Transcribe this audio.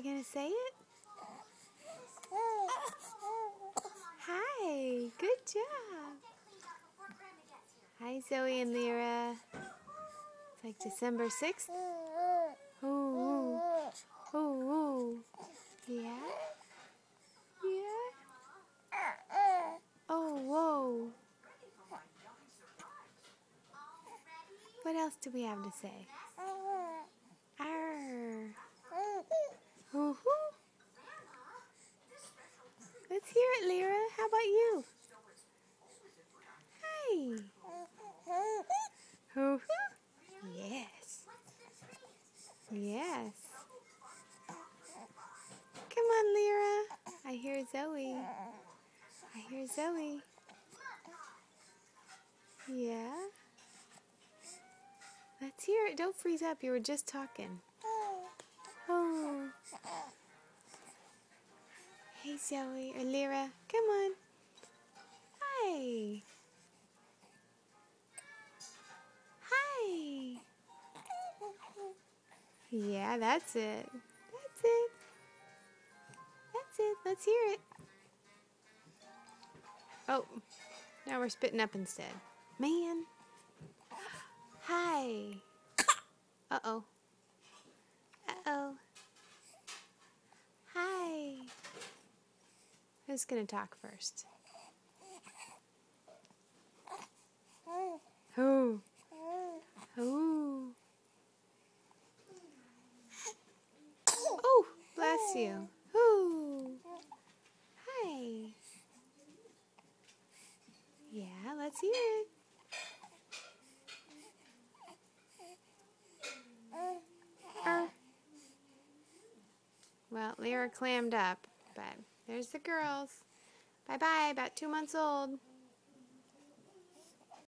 gonna say it? Hi, good job. Hi, Zoe and Lyra. It's like December 6th. Ooh, ooh, ooh. Yeah? Yeah? Oh, whoa. What else do we have to say? Arr. Hoo-hoo. Let's hear it, Lyra. How about you? Hi. Hoo-hoo. Yes. Yes. Come on, Lyra. I hear Zoe. I hear Zoe. Yeah? Let's hear it. Don't freeze up. You were just talking. Oh. Hey, Zoe. Or Lyra. Come on. Hi. Hi. Yeah, that's it. That's it. That's it. Let's hear it. Oh, now we're spitting up instead. Man. Hi. Uh-oh. Uh-oh. Hi. Who's going to talk first? Who? Who? Oh, bless you. Who? Hi. Yeah, let's hear it. Well, Lyra clammed up, but there's the girls. Bye-bye, about 2 months old.